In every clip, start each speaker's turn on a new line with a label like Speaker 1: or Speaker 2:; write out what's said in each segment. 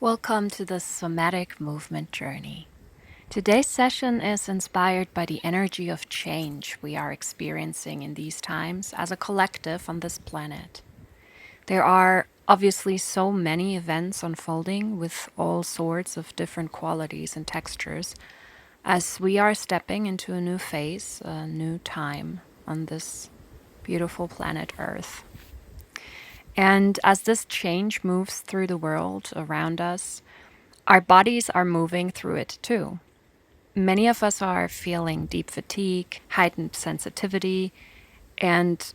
Speaker 1: Welcome to the somatic movement journey. Today's session is inspired by the energy of change we are experiencing in these times as a collective on this planet. There are obviously so many events unfolding with all sorts of different qualities and textures as we are stepping into a new phase, a new time on this beautiful planet Earth. And as this change moves through the world around us, our bodies are moving through it too. Many of us are feeling deep fatigue, heightened sensitivity, and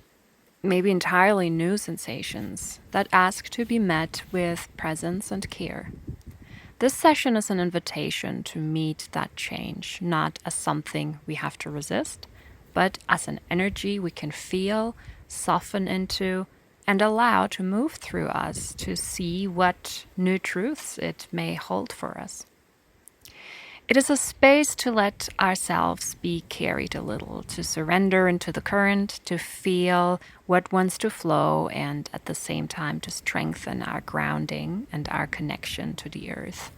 Speaker 1: maybe entirely new sensations that ask to be met with presence and care. This session is an invitation to meet that change, not as something we have to resist, but as an energy we can feel, soften into, and allow to move through us to see what new truths it may hold for us. It is a space to let ourselves be carried a little, to surrender into the current, to feel what wants to flow, and at the same time to strengthen our grounding and our connection to the earth.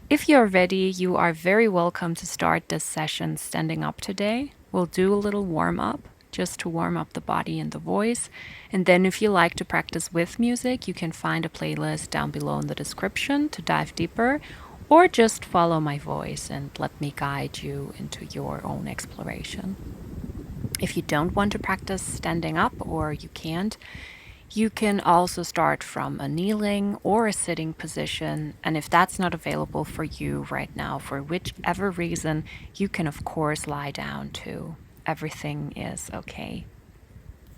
Speaker 1: If you're ready, you are very welcome to start this session standing up today. We'll do a little warm up just to warm up the body and the voice. And then if you like to practice with music, you can find a playlist down below in the description to dive deeper, or just follow my voice and let me guide you into your own exploration. If you don't want to practice standing up or you can't, you can also start from a kneeling or a sitting position. And if that's not available for you right now, for whichever reason, you can of course lie down too. Everything is okay.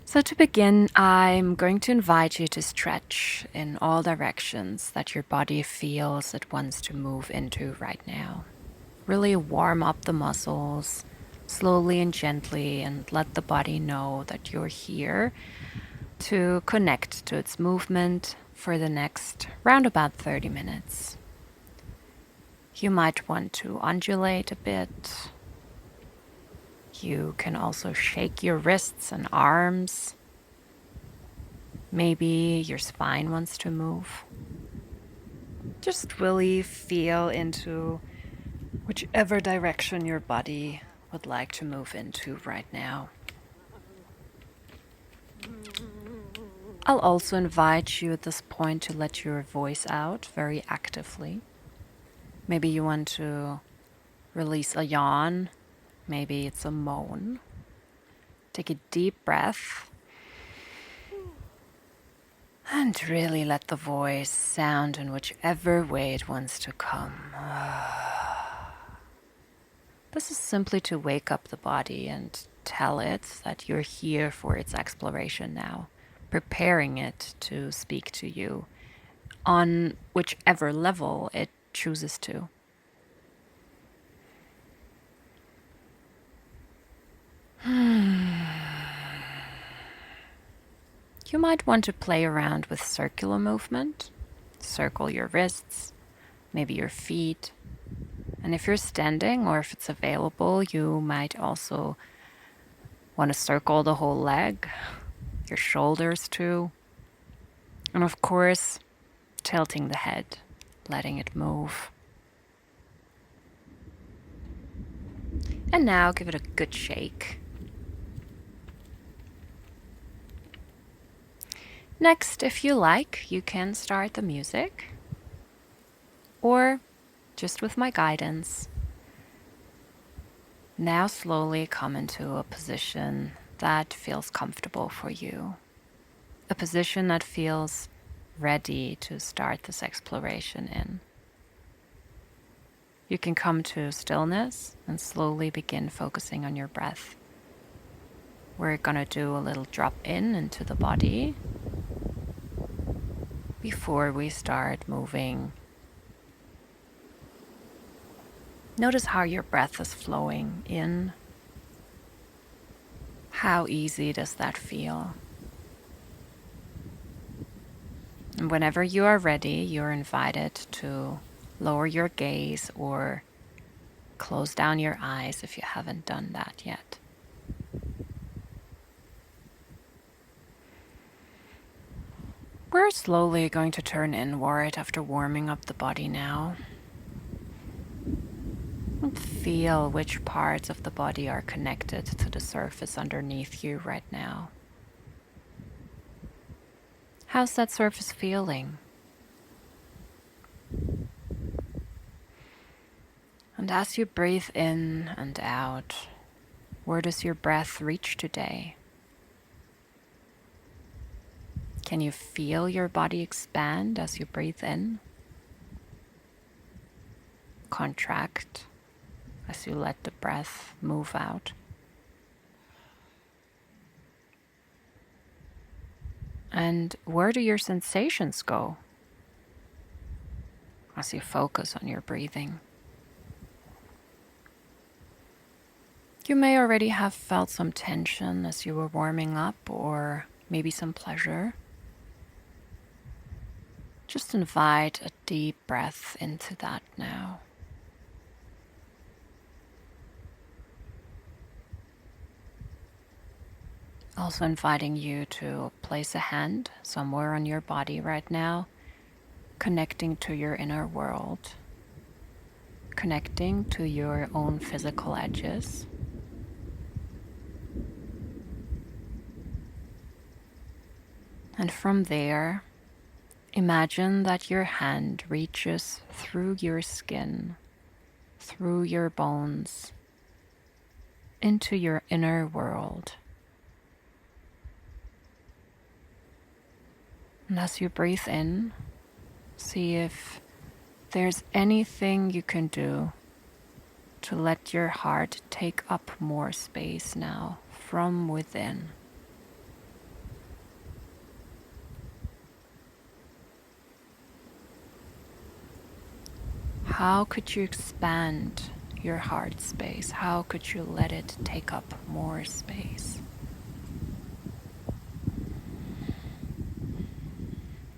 Speaker 1: So to begin, I'm going to invite you to stretch in all directions that your body feels it wants to move into right now. Really warm up the muscles slowly and gently and let the body know that you're here to connect to its movement for the next round about 30 minutes. You might want to undulate a bit. You can also shake your wrists and arms. Maybe your spine wants to move. Just really feel into whichever direction your body would like to move into right now. I'll also invite you at this point to let your voice out very actively. Maybe you want to release a yawn. Maybe it's a moan. Take a deep breath and really let the voice sound in whichever way it wants to come. This is simply to wake up the body and tell it that you're here for its exploration now, preparing it to speak to you on whichever level it chooses to. You might want to play around with circular movement. Circle your wrists, maybe your feet. And if you're standing or if it's available, you might also want to circle the whole leg, your shoulders too. And of course, tilting the head, letting it move. And now give it a good shake. Next, if you like, you can start the music, or just with my guidance. Now slowly come into a position that feels comfortable for you. A position that feels ready to start this exploration in. You can come to stillness and slowly begin focusing on your breath. We're gonna do a little drop in into the body before we start moving. Notice how your breath is flowing in. How easy does that feel? And whenever you are ready, you're invited to lower your gaze or close down your eyes if you haven't done that yet. We're We're slowly going to turn inward after warming up the body now. And feel which parts of the body are connected to the surface underneath you right now. How's that surface feeling? And as you breathe in and out, where does your breath reach today? Can you feel your body expand as you breathe in? Contract as you let the breath move out. And where do your sensations go as you focus on your breathing? You may already have felt some tension as you were warming up, or maybe some pleasure. Just invite a deep breath into that now. Also inviting you to place a hand somewhere on your body right now, connecting to your inner world, connecting to your own physical edges. And from there, imagine that your hand reaches through your skin, through your bones, into your inner world. And as you breathe in, see if there's anything you can do to let your heart take up more space now from within. How could you expand your heart space? How could you let it take up more space?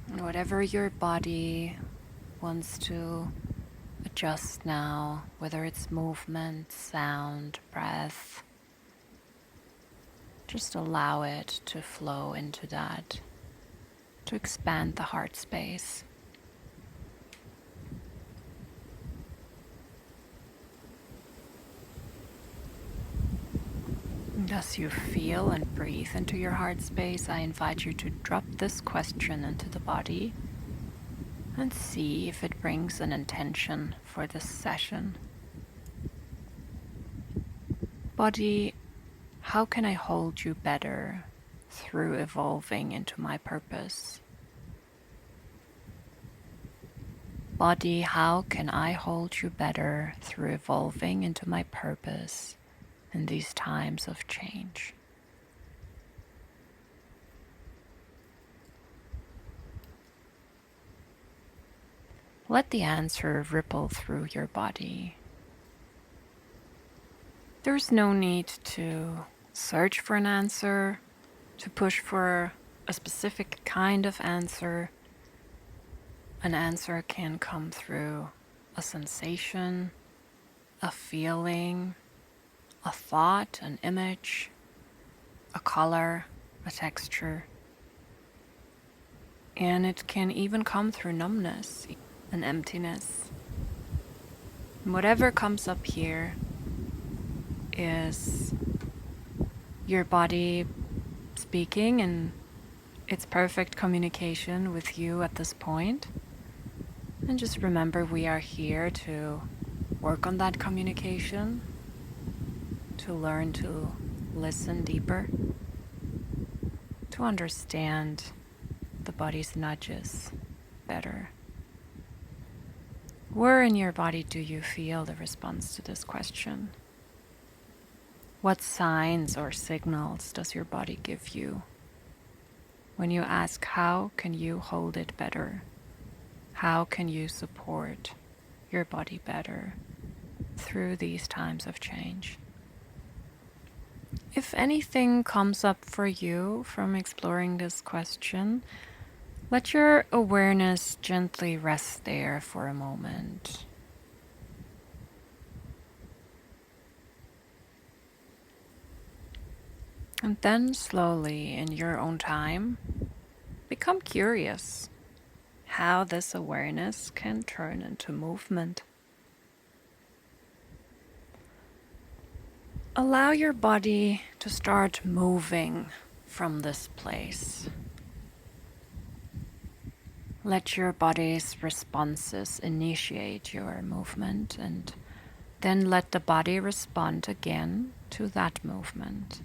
Speaker 1: And whatever your body wants to adjust now, whether it's movement, sound, breath, just allow it to flow into that, to expand the heart space. And as you feel and breathe into your heart space, I invite you to drop this question into the body and see if it brings an intention for this session. Body, how can I hold you better through evolving into my purpose? Body, how can I hold you better through evolving into my purpose in these times of change? Let the answer ripple through your body. There's no need to search for an answer, to push for a specific kind of answer. An answer can come through a sensation, a feeling, a thought, an image, a color, a texture. And it can even come through numbness and emptiness. And whatever comes up here is your body speaking in its perfect communication with you at this point. And just remember, we are here to work on that communication, to learn to listen deeper, to understand the body's nudges better. Where in your body do you feel the response to this question? What signs or signals does your body give you when you ask, how can you hold it better? How can you support your body better through these times of change? If anything comes up for you from exploring this question, let your awareness gently rest there for a moment. And then slowly, in your own time, Become curious how this awareness can turn into movement. Allow your body to start moving from this place. Let your body's responses initiate your movement, and then let the body respond again to that movement.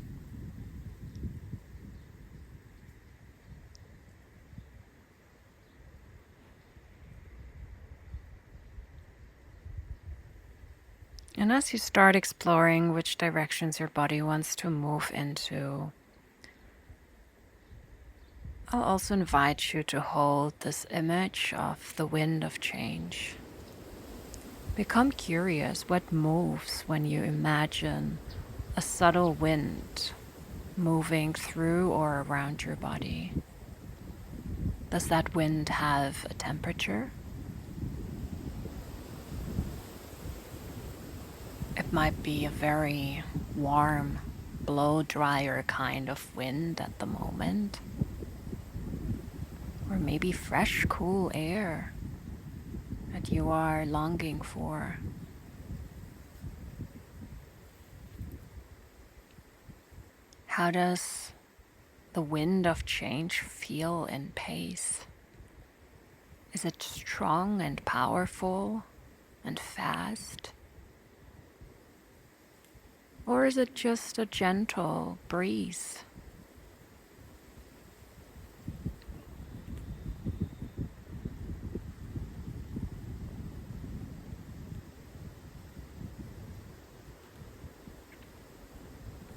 Speaker 1: And as you start exploring which directions your body wants to move into, I'll also invite you to hold this image of the wind of change. Become curious what moves when you imagine a subtle wind moving through or around your body. Does that wind have a temperature? It might be a very warm, blow-dryer kind of wind at the moment. Or maybe fresh, cool air that you are longing for. How does the wind of change feel in pace? Is it strong and powerful and fast? Or is it just a gentle breeze?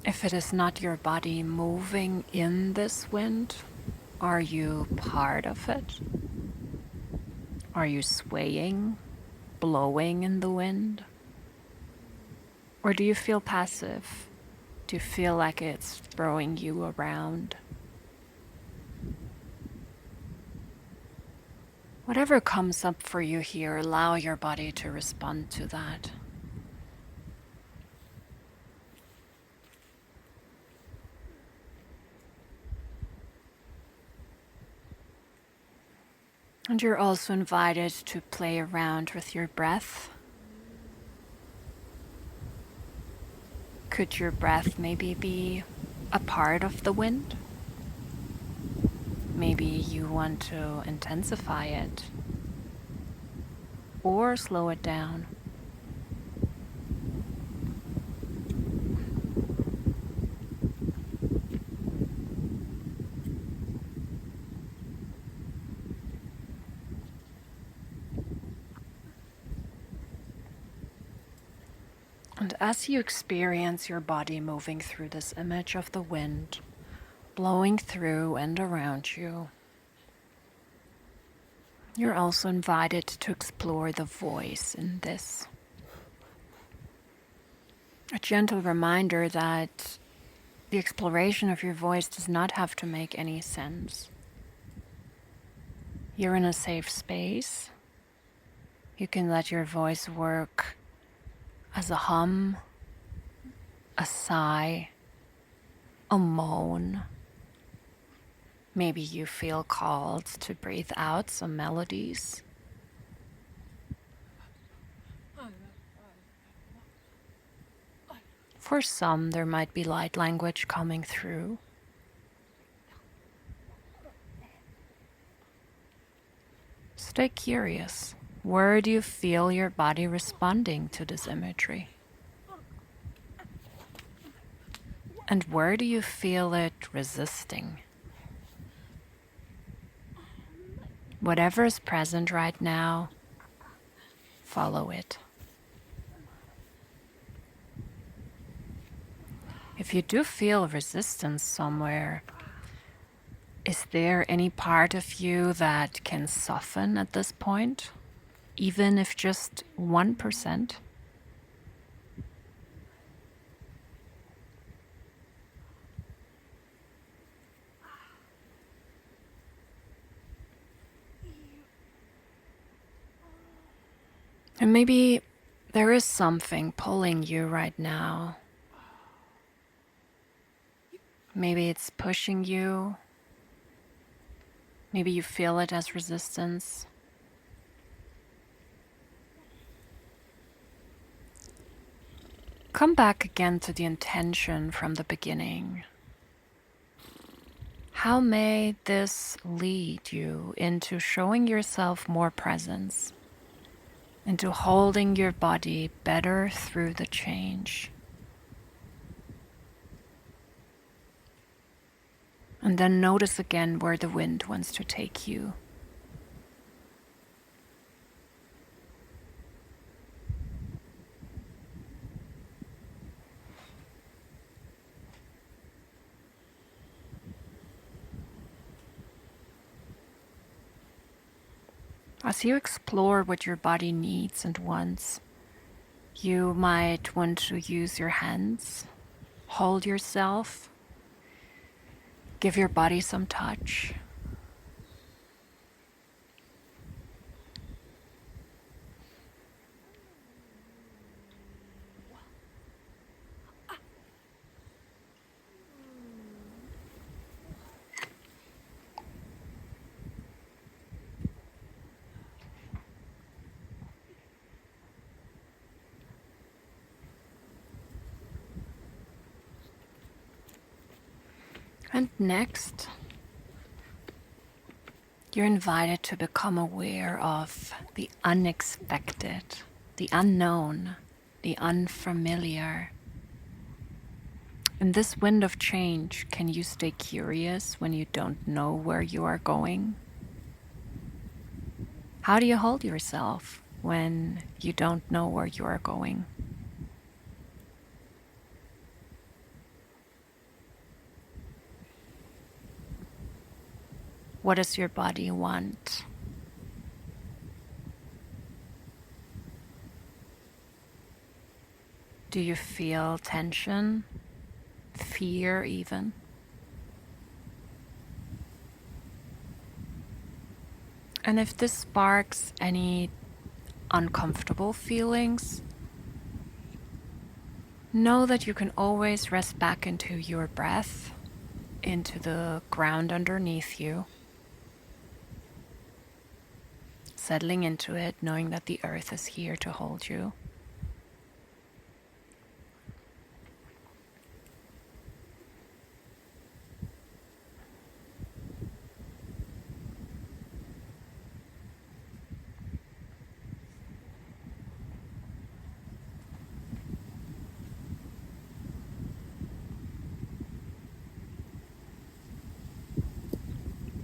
Speaker 1: If it is not your body moving in this wind, are you part of it? Are you swaying, blowing in the wind? Or do you feel passive? Do you feel like it's throwing you around? Whatever comes up for you here, allow your body to respond to that. And you're also invited to play around with your breath. Could your breath maybe be a part of the wind? Maybe you want to intensify it or slow it down. And as you experience your body moving through this image of the wind, blowing through and around you, you're also invited to explore the voice in this. A gentle reminder that the exploration of your voice does not have to make any sense. You're in a safe space. You can let your voice work as a hum, a sigh, a moan. Maybe you feel called to breathe out some melodies. For some, there might be light language coming through. Stay curious. Where do you feel your body responding to this imagery? And where do you feel it resisting? Whatever is present right now, follow it. If you do feel resistance somewhere, is there any part of you that can soften at this point, even if just 1%? And maybe there is something pulling you right now. Maybe it's pushing you. Maybe you feel it as resistance. Come back again to the intention from the beginning. How may this lead you into showing yourself more presence, into holding your body better through the change? And then notice again where the wind wants to take you. As you explore what your body needs and wants, you might want to use your hands, hold yourself, give your body some touch. And next, you're invited to become aware of the unexpected, the unknown, the unfamiliar. In this wind of change, can you stay curious when you don't know where you are going? How do you hold yourself when you don't know where you are going? What does your body want? Do you feel tension, fear even? And if this sparks any uncomfortable feelings, know that you can always rest back into your breath, into the ground underneath you, settling into it, knowing that the earth is here to hold you.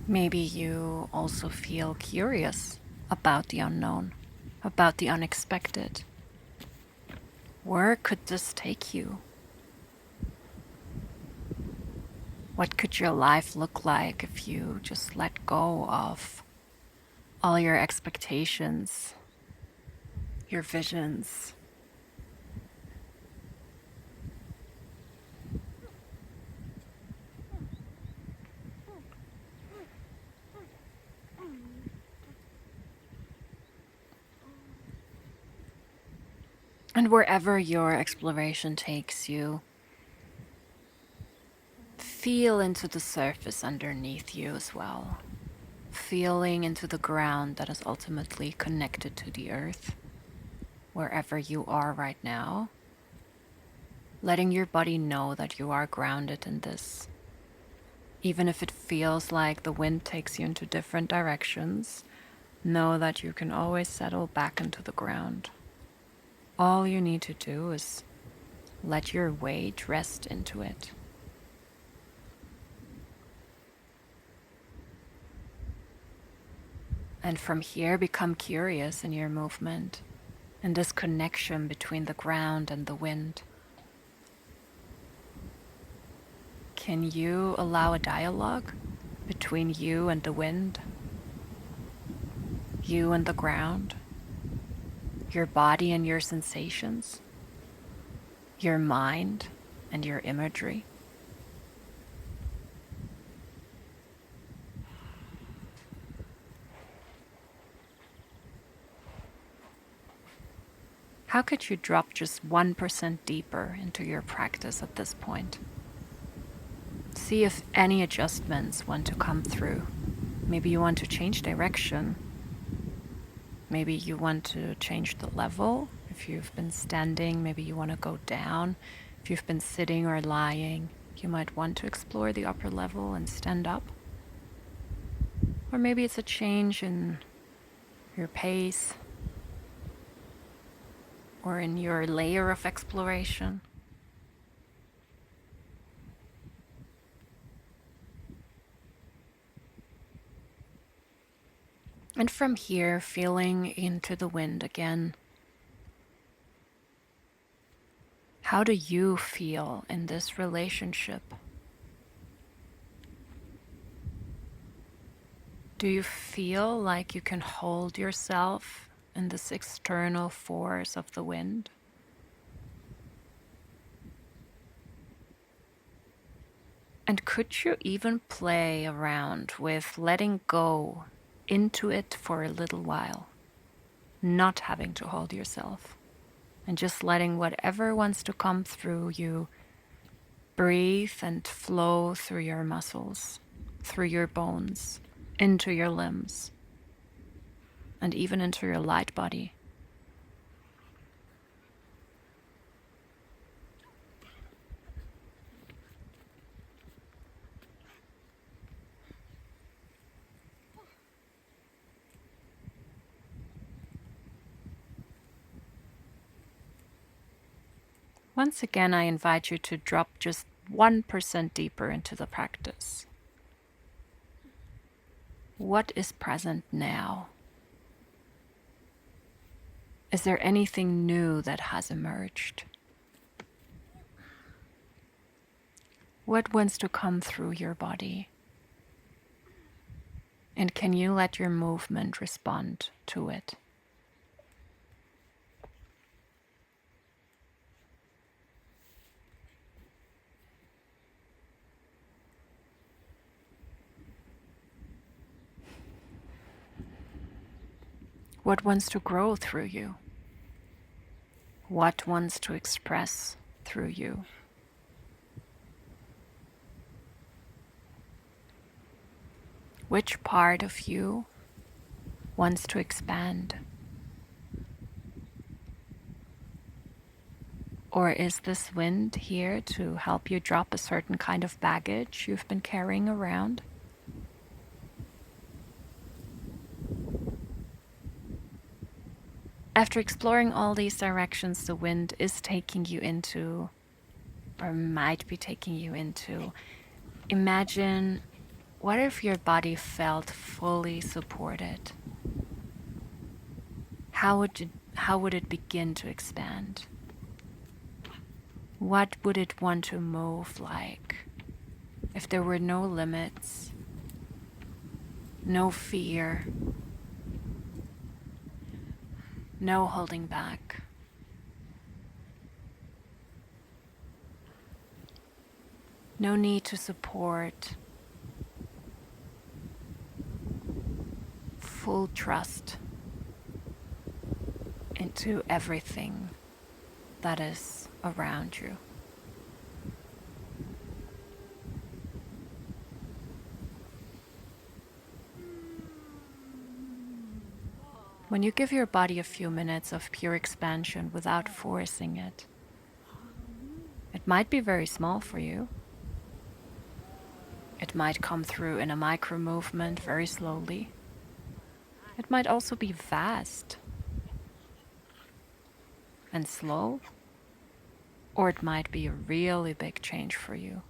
Speaker 1: Maybe you also feel curious about the unknown, about the unexpected. Where could this take you? What could your life look like if you just let go of all your expectations, your visions? And wherever your exploration takes you, feel into the surface underneath you as well. Feeling into the ground that is ultimately connected to the earth, wherever you are right now. Letting your body know that you are grounded in this. Even if it feels like the wind takes you into different directions, know that you can always settle back into the ground. All you need to do is let your weight rest into it. And from here, become curious in your movement and this connection between the ground and the wind. Can you allow a dialogue between you and the wind, you and the ground, your body and your sensations, your mind and your imagery? How could you drop just 1% deeper into your practice at this point? See if any adjustments want to come through. Maybe you want to change direction. Maybe you want to change the level. If you've been standing, maybe you want to go down. If you've been sitting or lying, you might want to explore the upper level and stand up. Or maybe it's a change in your pace or in your layer of exploration. And from here, feeling into the wind again. How do you feel in this relationship? Do you feel like you can hold yourself in this external force of the wind? And could you even play around with letting go into it for a little while, not having to hold yourself, and just letting whatever wants to come through you breathe and flow through your muscles, through your bones, into your limbs, and even into your light body? Once again, I invite you to drop just 1% deeper into the practice. What is present now? Is there anything new that has emerged? What wants to come through your body? And can you let your movement respond to it? What wants to grow through you? What wants to express through you? Which part of you wants to expand? Or is this wind here to help you drop a certain kind of baggage you've been carrying around? After exploring all these directions the wind is taking you into, or might be taking you into, imagine what if your body felt fully supported? How would it begin to expand? What would it want to move like if there were no limits, no fear, no holding back? No need to support. Full trust into everything that is around you. When you give your body a few minutes of pure expansion without forcing it, it might be very small for you. It might come through in a micro movement very slowly. It might also be vast and slow, or it might be a really big change for you.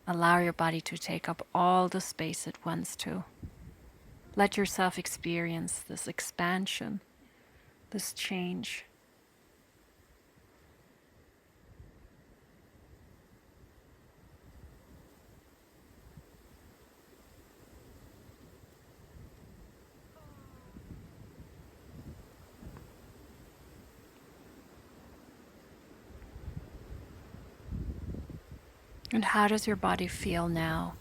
Speaker 1: Allow your body to take up all the space it wants to. Let yourself experience this expansion, this change. And how does your body feel now?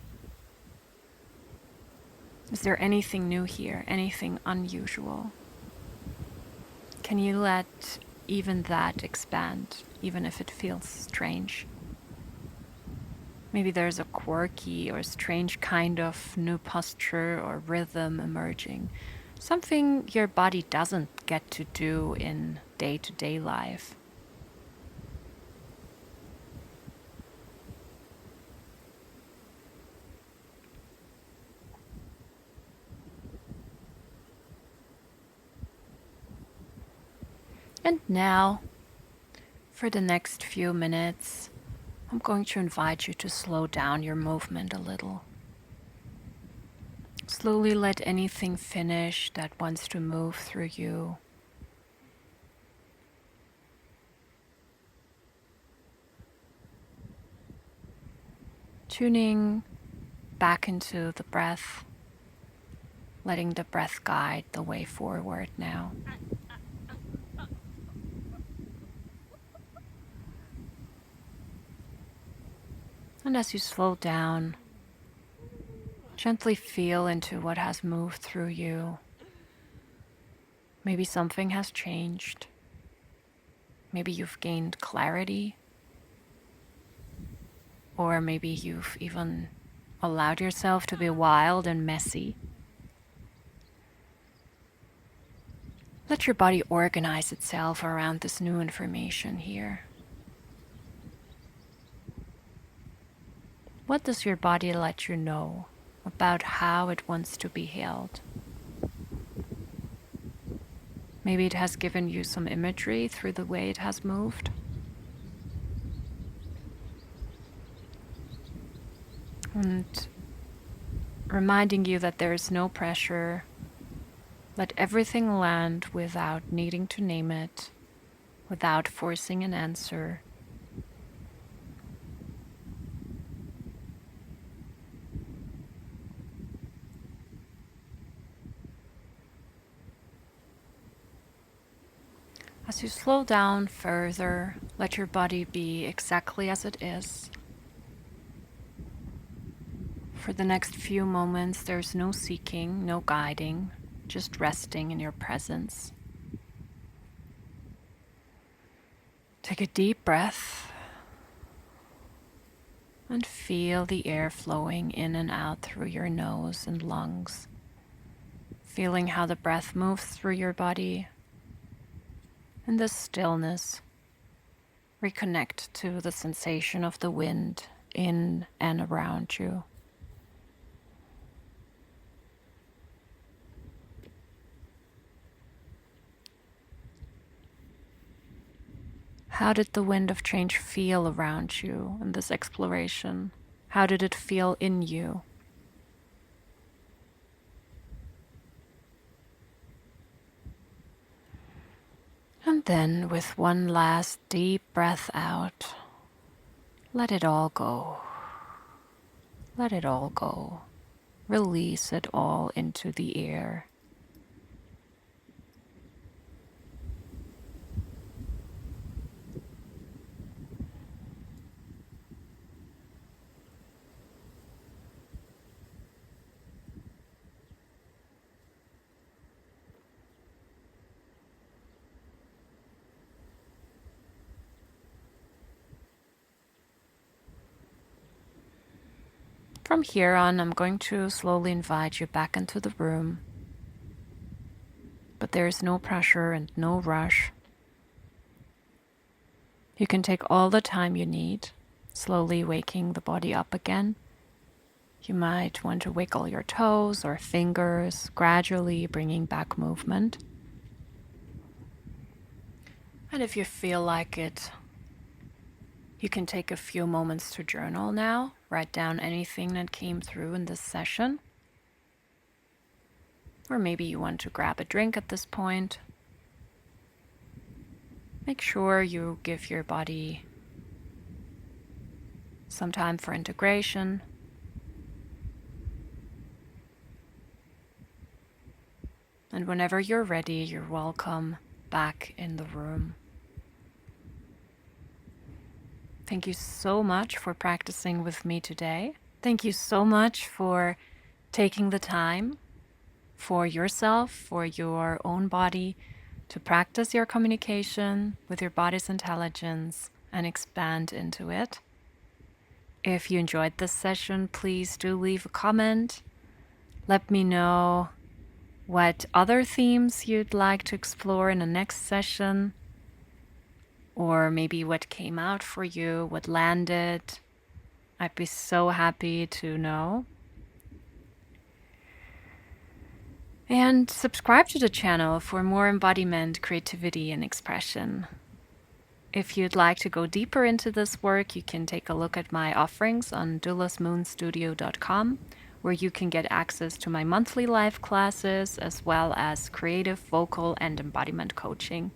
Speaker 1: Is there anything new here, anything unusual? Can you let even that expand, even if it feels strange? Maybe there's a quirky or strange kind of new posture or rhythm emerging. Something your body doesn't get to do in day-to-day life. And now, for the next few minutes, I'm going to invite you to slow down your movement a little. Slowly let anything finish that wants to move through you. Tuning back into the breath, letting the breath guide the way forward now. And as you slow down, gently feel into what has moved through you. Maybe something has changed. Maybe you've gained clarity. Or maybe you've even allowed yourself to be wild and messy. Let your body organize itself around this new information here. What does your body let you know about how it wants to be held? Maybe it has given you some imagery through the way it has moved. And reminding you that there is no pressure. Let everything land without needing to name it, without forcing an answer. As you slow down further, let your body be exactly as it is. For the next few moments, there's no seeking, no guiding, just resting in your presence. Take a deep breath and feel the air flowing in and out through your nose and lungs. Feeling how the breath moves through your body. In this stillness, reconnect to the sensation of the wind in and around you. How did the wind of change feel around you in this exploration? How did it feel in you? And then, with one last deep breath out, let it all go. Let it all go. Release it all into the air. From here on, I'm going to slowly invite you back into the room. But there is no pressure and no rush. You can take all the time you need, slowly waking the body up again. You might want to wiggle your toes or fingers, gradually bringing back movement. And if you feel like it, you can take a few moments to journal now. Write down anything that came through in this session. Or maybe you want to grab a drink at this point. Make sure you give your body some time for integration. And whenever you're ready, you're welcome back in the room. Thank you so much for practicing with me today. Thank you so much for taking the time for yourself, for your own body, to practice your communication with your body's intelligence and expand into it. If you enjoyed this session, please do leave a comment. Let me know what other themes you'd like to explore in the next session, or maybe what came out for you, what landed. I'd be so happy to know. And subscribe to the channel for more embodiment, creativity, and expression. If you'd like to go deeper into this work, you can take a look at my offerings on doulasmoonstudio.com, where you can get access to my monthly live classes, as well as creative, vocal, and embodiment coaching.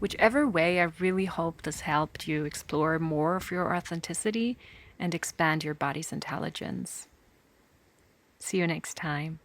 Speaker 1: Whichever way, I really hope this helped you explore more of your authenticity and expand your body's intelligence. See you next time.